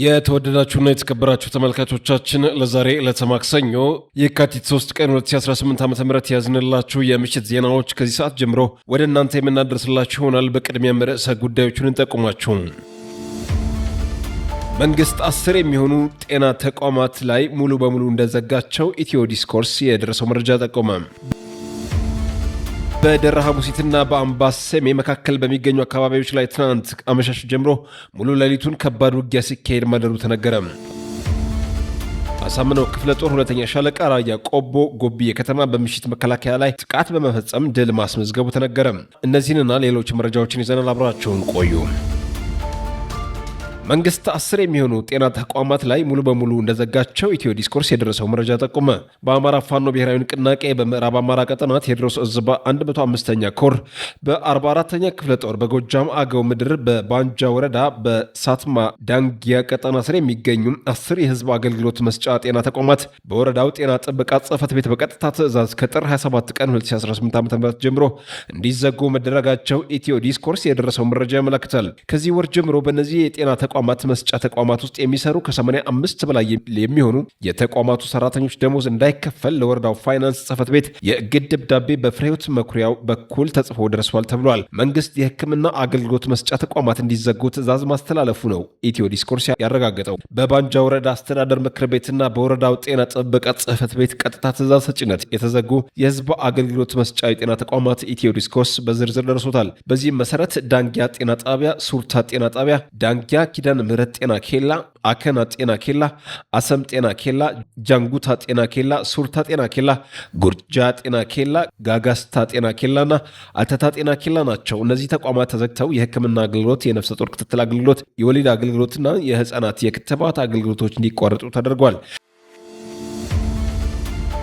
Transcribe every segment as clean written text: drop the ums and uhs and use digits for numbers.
የተወደዳችሁና የተከበራችሁ ተመልካቾቻችን ለዛሬ ለተማክሰኞ የካቲት 3 ቀን 2018 ዓ.ም ያዝንላችሁ የምሽት ዜናዎች ከዚህ ሰዓት ጀምሮ ወደ እናንተ የምናደርስላችሁ ይሆናል። በቅድሚያም ርዕሰ ጉዳዮቹን እንጠቁማችሁ። መንግስት 10 የሚሆኑ ጤና ተቋማት ላይ ሙሉ በሙሉ እንደዘጋቸው ኢትዮ ዲስኮርስ የደረሰው መረጃ ጠቆመ። በደራ ሐሙሲትና በአምባሰሜ መካከል በሚገኙ አካባቢዎች ላይ ትናንት አመሻሽ ጀምሮ ሙሉ ሌሊቱን ከባድ ውጊያ ሲካሄድ ማደሩ ተነገረ። አሳምነው ክፍለ ጦር ሁለተኛ ሻለቃ ራያ ቆቦ ጎቢ የከተማ በምሽት መከላከያ ላይ ጥቃት በመፈጸም ድል ማስመዝገቡ ተነገረ። እነዚህንና ሌሎች መረጃዎችን ይዘናል። አብራችሁን ቆዩ። መንግስት 10 የሚሆኑ ጤና ተቋማት ላይ ሙሉ በሙሉ እንደዘጋቸው ኢትዮ ዲስኮርስ የደረሰው መረጃ ጠቆመ። በአማራ ፋኖ ብሔራዊ ንቅናቄ በምዕራብ አማራ ቀጠና ቴዎድሮስ ዕዝ 105ኛ ኮር በ44ኛ ክፍለ ጦር በጎጃም አገው ምድር በባንጃ ወረዳ በሳትማ ዳንጊያ ቀጠና ስር የሚገኙ 10 የህዝብ አገልግሎት መስጫ ጤና ተቋማት በወረዳው ጤና ጥበቃ ጽሕፈት ቤት በቀጥታ ትዕዛዝ ከጥር 27 ቀን 2018 ዓ.ም ጀምሮ እንዲዘጉ መደረጋቸው ኢትዮ ዲስኮርስ የደረሰው መረጃ ያመለክታል። ከዚህ ወር ጀምሮ በእነዚህ የጤና ተቋማት መስጫ ተቋማት ውስጥ የሚሰሩ ከ85 በላይ የሚሆኑ የተቋማቱ ሰራተኞች ደሞዝ እንዳይከፈል ለወረዳው ፋይናንስ ጽሕፈት ቤት የእግድ ደብዳቤ በፍሬህይወት መኩሪያው በኩል ተጽፎ ደርሷል ተብሏል። መንግስት የሕክምና አገልግሎት መስጫ ተቋማት እንዲዘጉ ትዕዛዝ ማስተላለፉ ነው ኢትዮ ዲስኮርስ ያረጋገጠው። በባንጃ ወረዳ አስተዳደር ምክር ቤትና በወረዳው ጤና ጥበቃ ጽሕፈት ቤት ቀጥታ ትዕዛዝ ሰጭነት የተዘጉ የህዝብ አገልግሎት መስጫ የጤና ተቋማት ኢትዮ ዲስኮርስ በዝርዝር ደርሶታል። በዚህም መሰረት ዳንጊያ ጤና ጣቢያ፣ ሱርታ ጤና ጣቢያ፣ ዳንጊያ ኪዳን ምሕረት ጤና ኬላ፣ አከና ጤና ኬላ፣ አሰም ጤና ኬላ፣ ጃንጉታ ጤና ኬላ፣ ሱርታ ጤና ኬላ፣ ጉርጃ ጤና ኬላ፣ ጋጋስታ ጤና ኬላና አተታ ጤና ኬላ ናቸው። እነዚህ ተቋማት ተዘግተው የህክምና አገልግሎት፣ የነፍሰ ጡር ክትትል አገልግሎት፣ የወሊድ አገልግሎትና የህፃናት የክትባት አገልግሎቶች እንዲቋረጡ ተደርጓል።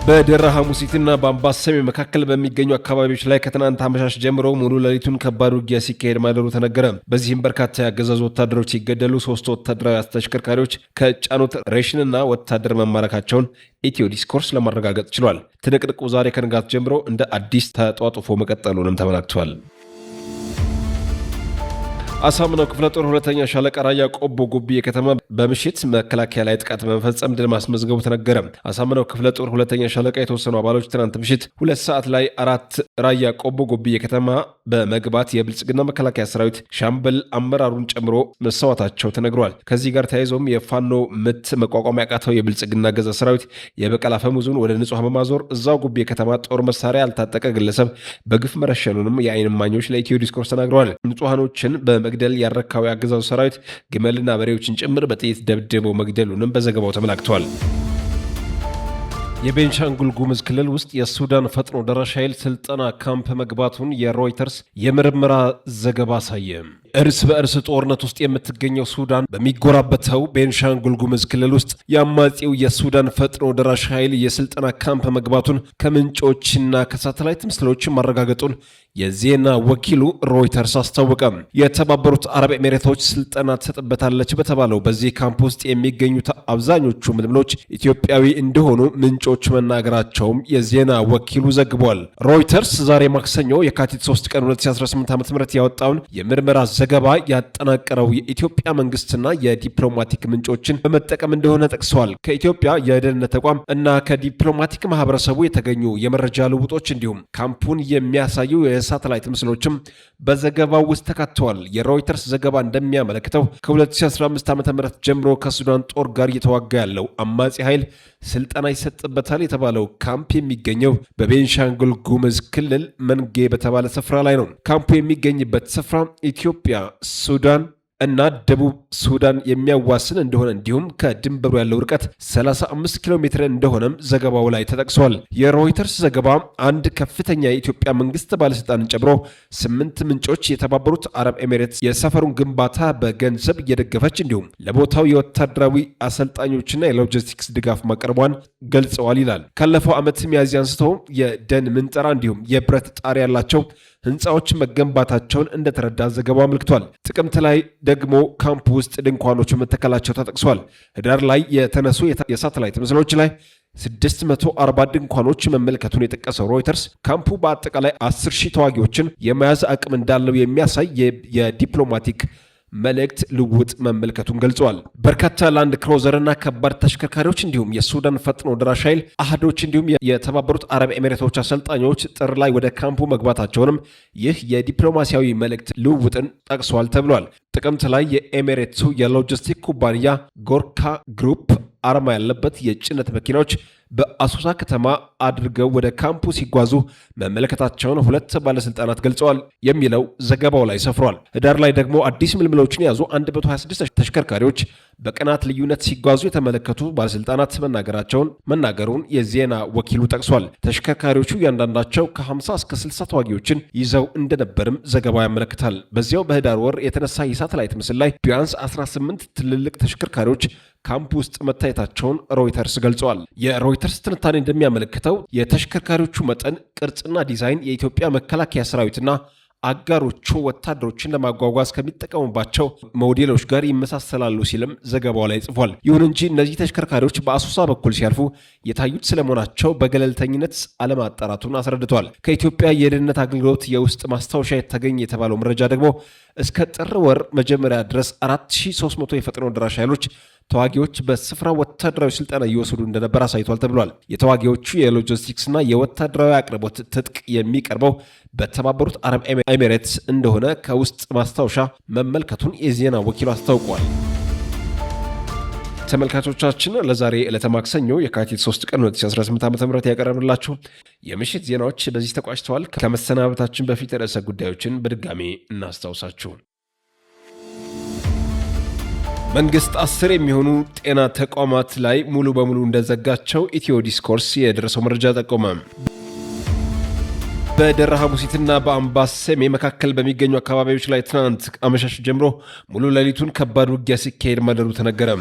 በደራ ሐሙሲትና በአምባሰሜ መካከል በሚገኙ አካባቢዎች ላይ ከትናንት አመሻሽ ጀምሮ ሙሉ ሌሊቱን ከባድ ውጊያ ሲካሄድ ማደሩ ተነገረ። በዚህም በርካታ ያገዛዙ ወታደሮች ሲገደሉ 3 ወታደራዊ ተሽከርካሪዎች ከጫኑት ሬሽንና ወታደር መማረካቸውን ኢትዮ ዲስኮርስ ለማረጋገጥ ችሏል። ትንቅንቁ ዛሬ ከንጋት ጀምሮ እንደ አዲስ ተጧጡፎ መቀጠሉንም ተመላክቷል። አሳምነው ክፍለ ጦር ሁለተኛ ሻለቃ ራያ ቆቦ ጎቢ የከተማ በምሽት መከላከያ ላይ ጥቃት በመፈጸም ድል ማስመዝገቡ ተነገረ። አሳምነው ክፍለ ጦር ሁለተኛ ሻለቃ የተወሰኑ አባሎች ትናንት ምሽት 2 ሰዓት ላይ 4 ራያ ቆቦ ጎቢ የከተማ በመግባት የብልጽግና መከላከያ ሰራዊት ሻምበል አመራሩን ጨምሮ መሰዋታቸው ተነግሯል። ከዚህ ጋር ተያይዞም የፋኖ ምት መቋቋም ያቃተው የብልጽግና ገዛ ሰራዊት የበቀል አፈሙዙን ወደ ንጹህ በማዞር እዛው ጎቢ የከተማ ጦር መሳሪያ ያልታጠቀ ግለሰብ በግፍ መረሸኑንም የአይን እማኞች ለኢትዮ ዲስኮርስ ተናግረዋል። ንጹሃኖችን መግደል ያረካው ያገዛው ሰራዊት ግመልና በሬዎችን ጭምር በጥይት ደብድቦ መግደሉንም በዘገባው ተመላክቷል። የቤንሻንጉል ጉሙዝ ክልል ውስጥ የሱዳን ፈጥኖ ደራሽ ኃይል ስልጠና ካምፕ መግባቱን የሮይተርስ የምርመራ ዘገባ አሳየ። እርስ በእርስ ጦርነት ውስጥ የምትገኘው ሱዳን በሚጎራበተው ቤንሻንጉል ጉሙዝ ክልል ውስጥ የአማጺው የሱዳን ፈጥኖ ደራሽ ኃይል የስልጠና ካምፕ መግባቱን ከምንጮችና ከሳተላይት ምስሎች ማረጋገጡን የዜና ወኪሉ ሮይተርስ አስታወቀ። የተባበሩት አረብ ኤሚሬቶች ስልጠና ትሰጥበታለች በተባለው በዚህ ካምፕ ውስጥ የሚገኙት አብዛኞቹ ምልምሎች ኢትዮጵያዊ እንደሆኑ ምንጮች መናገራቸውም የዜና ወኪሉ ዘግቧል። ሮይተርስ ዛሬ ማክሰኞ የካቲት 3 ቀን 2018 ዓ.ም ያወጣውን የምርመራ ዘገባ ያጠናቀረው የኢትዮጵያ መንግስትና የዲፕሎማቲክ ምንጮችን በመጠቀም እንደሆነ ጠቅሰዋል። ከኢትዮጵያ የደህንነት ተቋም እና ከዲፕሎማቲክ ማህበረሰቡ የተገኙ የመረጃ ልውጦች እንዲሁም ካምፑን የሚያሳዩ የሳተላይት ምስሎችም በዘገባው ውስጥ ተካተዋል። የሮይተርስ ዘገባ እንደሚያመለክተው ከ2015 ዓ.ም ጀምሮ ከሱዳን ጦር ጋር እየተዋጋ ያለው አማጺ ኃይል ስልጠና ይሰጥበታል የተባለው ካምፕ የሚገኘው በቤንሻንጉል ጉሙዝ ክልል መንጌ በተባለ ስፍራ ላይ ነው። ካምፑ የሚገኝበት ስፍራ ኢትዮጵያ፣ ሱዳን እና ደቡብ ሱዳን የሚያዋስን እንደሆነ እንዲሁም ከድንበሩ ያለው ርቀት 35 ኪሎ ሜትር እንደሆነም ዘገባው ላይ ተጠቅሷል። የሮይተርስ ዘገባ አንድ ከፍተኛ የኢትዮጵያ መንግስት ባለስልጣንን ጨምሮ 8 ምንጮች የተባበሩት አረብ ኤሚሬትስ የሰፈሩን ግንባታ በገንዘብ እየደገፈች እንዲሁም ለቦታው የወታደራዊ አሰልጣኞችና የሎጂስቲክስ ድጋፍ ማቅረቧን ገልጸዋል ይላል። ካለፈው ዓመት ሚያዝያ አንስቶ የደን ምንጠራ እንዲሁም የብረት ጣሪያ ያላቸው ህንፃዎች መገንባታቸውን እንደተረዳ ዘገባው አመልክቷል። ጥቅምት ላይ ደግሞ ካምፕ ውስጥ ድንኳኖች መተከላቸው ተጠቅሷል። ህዳር ላይ የተነሱ የሳተላይት ምስሎች ላይ 640 ድንኳኖች መመልከቱን የጠቀሰው ሮይተርስ ካምፑ በአጠቃላይ 10,000 ተዋጊዎችን የመያዝ አቅም እንዳለው የሚያሳይ የዲፕሎማቲክ መልእክት ልውውጥ መመልከቱን ገልጿል። በርካታ ላንድ ክሮዘርና ከባድ ተሽከርካሪዎች እንዲሁም የሱዳን ፈጥኖ ደራሽ ኃይል አህዶች እንዲሁም የተባበሩት አረብ ኤሚሬቶች አሰልጣኞች ጥር ላይ ወደ ካምፑ መግባታቸውንም ይህ የዲፕሎማሲያዊ መልእክት ልውውጥን ጠቅሷል ተብሏል። ጥቅምት ላይ የኤሚሬትሱ የሎጂስቲክ ኩባንያ ጎርካ ግሩፕ አርማ ያለበት የጭነት መኪናዎች በአሶሳ ከተማ አድርገው ወደ ካምፑ ሲጓዙ መመለከታቸውን ሁለት ባለስልጣናት ገልጸዋል የሚለው ዘገባው ላይ ሰፍሯል። ህዳር ላይ ደግሞ አዲስ ምልምሎችን የያዙ 126 ተሽከርካሪዎች በቀናት ልዩነት ሲጓዙ የተመለከቱ ባለስልጣናት መናገሩን የዜና ወኪሉ ጠቅሷል። ተሽከርካሪዎቹ እያንዳንዳቸው ከ50 እስከ 60 ተዋጊዎችን ይዘው እንደነበርም ዘገባው ያመለክታል። በዚያው በህዳር ወር የተነሳ የሳተላይት ምስል ላይ ቢያንስ 18 ትልልቅ ተሽከርካሪዎች ካምፕ ውስጥ መታየታቸውን ሮይተርስ ገልጸዋል። የሮይተርስ ትንታኔ እንደሚያመለክተው የተሽከርካሪዎቹ መጠን፣ ቅርጽና ዲዛይን የኢትዮጵያ መከላከያ ሰራዊትና አጋሮቹ ወታደሮችን ለማጓጓዝ ከሚጠቀሙባቸው ሞዴሎች ጋር ይመሳሰላሉ ሲልም ዘገባው ላይ ጽፏል። ይሁን እንጂ እነዚህ ተሽከርካሪዎች በአሶሳ በኩል ሲያልፉ የታዩት ስለመሆናቸው በገለልተኝነት አለማጣራቱን አስረድቷል። ከኢትዮጵያ የደህንነት አገልግሎት የውስጥ ማስታወሻ የተገኘ የተባለው መረጃ ደግሞ እስከ ጥር ወር መጀመሪያ ድረስ 4300 የፈጥኖ ደራሽ ኃይሎች ተዋጊዎች በስፍራው ወታደራዊ ስልጠና እየወሰዱ እንደነበር አሳይቷል ተብሏል። የተዋጊዎቹ የሎጂስቲክስና የወታደራዊ አቅርቦት ትጥቅ የሚቀርበው በተባበሩት አረብ ኤሚሬትስ እንደሆነ ከውስጥ ማስታወሻ መመልከቱን የዜና ወኪሉ አስታውቋል። ተመልካቾቻችን ለዛሬ ዕለተ ማክሰኞ የካቲት 3 ቀን 2018 ዓ.ም ያቀረብንላችሁ የምሽት ዜናዎች በዚህ ተቋጭተዋል። ከመሰናበታችን በፊት ርዕሰ ጉዳዮችን በድጋሚ እናስታውሳችሁ። መንግስት 10 የሚሆኑ ጤና ተቋማት ላይ ሙሉ በሙሉ እንደዘጋቸው ኢትዮ ዲስኮርስ የደረሰው መረጃ ጠቆመ። በደራ ሐሙሲትና በአምባሰሜ መካከል በሚገኙ አካባቢዎች ላይ ትናንት አመሻሽ ጀምሮ ሙሉ ሌሊቱን ከባድ ውጊያ ሲካሄድ ማደሩ ተነገረ።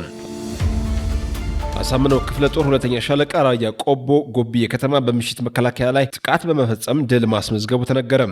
አሳምነው ክፍለ ጦር 2ኛ ሻለቃ ራያ ቆቦ ጎቢ ከተማ በምሽት መከላከያ ላይ ጥቃት በመፈጸም ድል ማስመዝገቡ ተነገረ።